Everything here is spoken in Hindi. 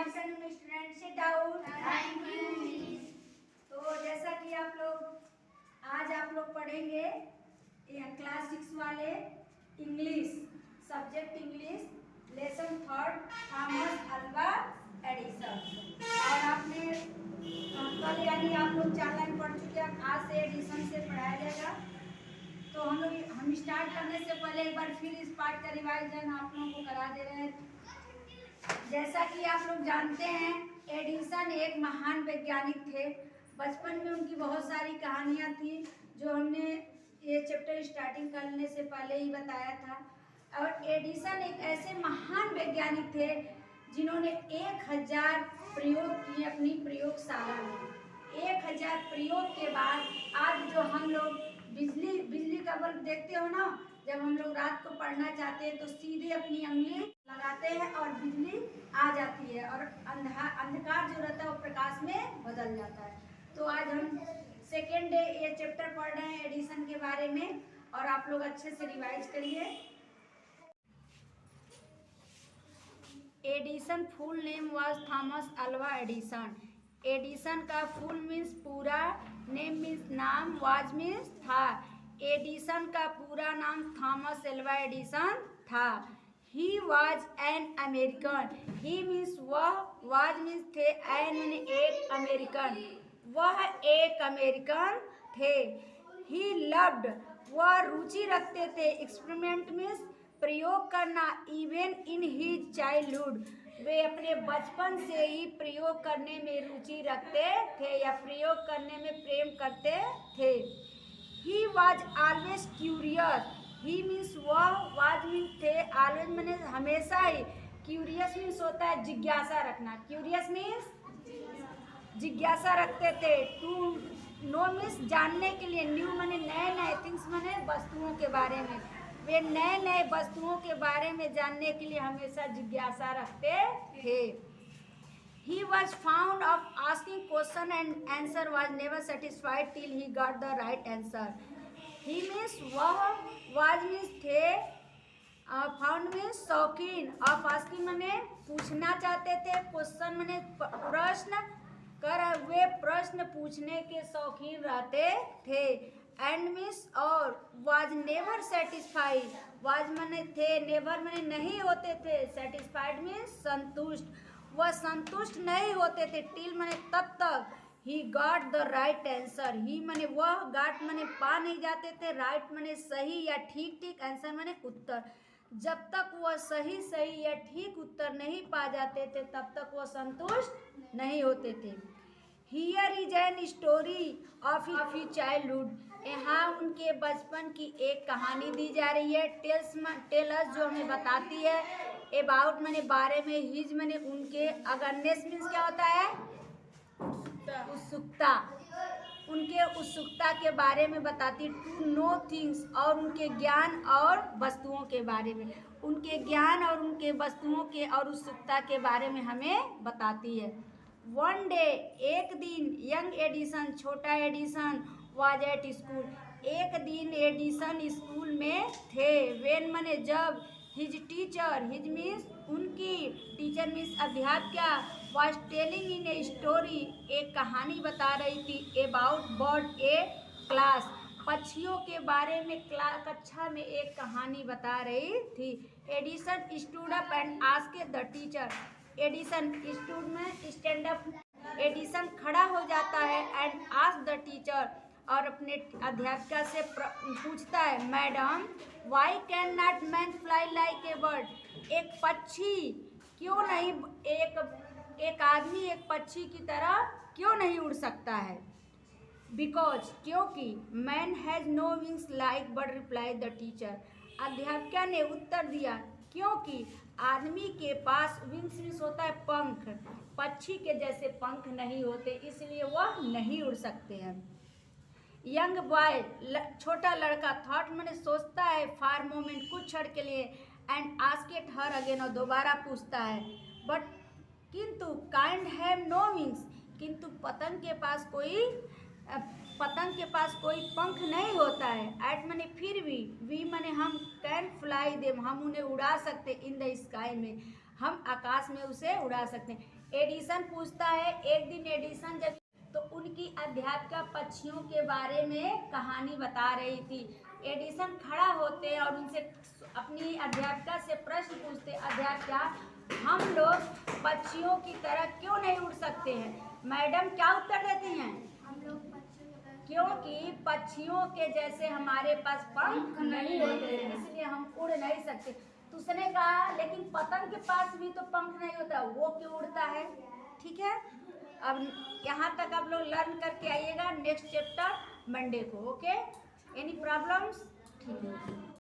afternoon students, sit down. Thank you, Miss. तो जैसा कि आज आप लोग पढ़ेंगे क्लास 6 वाले English subject English lesson 3 Thomas Alva Edison. और आपने कल यानी आप लोग 4 लाइन पढ़ चुके हैं। आज से एडिसन से पढ़ाया जाएगा। तो हम स्टार्ट करने से पहले एक बार फिर इस पार्ट का रिवाइजन आप लोगों को करा दे रहे हैं। जैसा कि आप लोग जानते हैं, एडिसन एक महान वैज्ञानिक थे। बचपन में उनकी बहुत सारी कहानियाँ थी जो हमने ये चैप्टर स्टार्टिंग करने से पहले ही बताया था। और एडिसन एक ऐसे महान वैज्ञानिक थे जिन्होंने 1000 प्रयोग किए अपनी प्रयोगशाला में। 1000 प्रयोग के बाद आज जो हम लोग बिजली का बल्ब देखते हो ना, जब हम लोग रात को पढ़ना चाहते हैं तो सीधे अपनी उंगली लगाते हैं और बिजली आ जाती है और अंधकार जो रहता है वो प्रकाश में बदल जाता है। तो आज हम सेकेंड डे ये चैप्टर पढ़ रहे हैं एडिसन के बारे में, और आप लोग अच्छे से रिवाइज करिए। Edison full name was Thomas Alva Edison. Edison का फुल मीन्स पूरा, नेम मीन्स नाम, वाज मीन्स था। एडिसन का पूरा नाम थॉमस एल्वा एडिसन था। He was an American. He means वह, वाज मीन्स थे, एन मीन एक अमेरिकन, वह एक अमेरिकन थे। ही लव्ड, वह रुचि रखते थे, एक्सपेरिमेंट मीन्स प्रयोग करना, इवन इन हिज चाइल्डहुड, वे अपने बचपन से ही प्रयोग करने में रुचि रखते थे या प्रयोग करने में प्रेम करते थे। He was always curious. He means वह, वाज मीन्स थे, ऑलवेज मैंने हमेशा ही, क्यूरियस मीन्स होता है जिज्ञासा रखना। क्यूरियस मीन्स जिज्ञासा रखते थे। टू नो मीन्स जानने के लिए, न्यू मैंने नए नए, थिंग्स मैंने वस्तुओं के बारे में, वे नए नए वस्तुओं के बारे में जानने के लिए हमेशा जिज्ञासा रखते थे। He was fond of asking question and answer was never satisfied till he got the right answer. He means वह, was means थे, found means शौकीन, of asking मने पूछना चाहते थे, क्वेश्चन मने प्रश्न कर, वे प्रश्न पूछने के शौकीन रहते थे। एंड मीन्स और, वाज नेवर सेटिस्फाइड, वाज मने थे, नेवर मने नहीं होते थे, सेटिस्फाइड मीन्स संतुष्ट, वह संतुष्ट नहीं होते थे, टिल मने तब तक, he got the right answer, he मने वह, गॉट मने पा नहीं जाते थे, राइट मने सही या ठीक ठीक, आंसर मने उत्तर, जब तक वह सही सही या ठीक उत्तर नहीं पा जाते थे तब तक वह संतुष्ट नहीं होते थे। Here is an story of he childhood, यहाँ उनके बचपन की एक कहानी दी जा रही है। टेलस जो हमें बताती है, अबाउट मैंने बारे में, हिज मैंने उनके, अगरनेस मीन्स क्या होता है, उत्सुकता, उनके उत्सुकता के बारे में बताती। टू नो थिंग्स, और उनके ज्ञान और वस्तुओं के बारे में, उनके ज्ञान और उनके वस्तुओं के और उत्सुकता के बारे में हमें बताती है। वन डे, एक दिन, यंग एडिसन, छोटा एडिसन, वाज एट स्कूल, एक दिन एडिसन स्कूल में थे। वेन मने जब, हिज टीचर, हिज मीन्स उनकी, टीचर मीन्स अध्यापिका, was telling in a story, एक कहानी बता रही थी, अबाउट बर्ड ए क्लास, पक्षियों के बारे में कक्षा में एक कहानी बता रही थी। Edison stood up and asked the teacher, Edison stood में स्टैंड अप, एडिसन खड़ा हो जाता है, एंड आस्क द टीचर, और अपने अध्यापिका से पूछता है, madam why can not man fly like a bird, एक पक्षी क्यों नहीं, एक आदमी एक पक्षी की तरह क्यों नहीं उड़ सकता है। बिकॉज, क्योंकि, man has no wings like bird, reply the teacher, अध्यापिका ने उत्तर दिया, क्योंकि आदमी के पास विंग्स मीन्स होता है पंख, पक्षी के जैसे पंख नहीं होते, इसलिए वह नहीं उड़ सकते हैं। यंग बॉय, छोटा लड़का, थॉट मैंने सोचता है, फॉर मोमेंट कुछ क्षण के लिए, एंड आस्क्ड हर अगेन, और दोबारा पूछता है, बट किंतु, काइंड हैव नो विंग्स, किंतु पतंग के पास कोई पंख नहीं होता है। एट मैंने फिर भी, वी मैंने हम, कैन फ्लाई देम, हम उन्हें उड़ा सकते, इन द स्काई में हम आकाश में उसे उड़ा सकते हैं। एडिसन पूछता है, एक दिन एडिसन जब तो उनकी अध्यापिका पक्षियों के बारे में कहानी बता रही थी। एडिसन खड़ा होते और उनसे अपनी अध्यापिका से प्रश्न पूछते, अध्यापिका हम लोग पक्षियों की तरह क्यों नहीं उड़ सकते हैं? मैडम क्या उत्तर देती हैं? हम लोग पक्षियों की तरह क्योंकि पक्षियों के जैसे हमारे पास पंख नहीं होते, इसलिए हम उड़ नहीं सकते। तो उसने कहा लेकिन पतंग के पास भी तो पंख नहीं होता, वो क्यों उड़ता है? ठीक है, अब यहाँ तक आप लोग लर्न करके आइएगा। नेक्स्ट चैप्टर मंडे को, ओके? Any problems? ठीक है।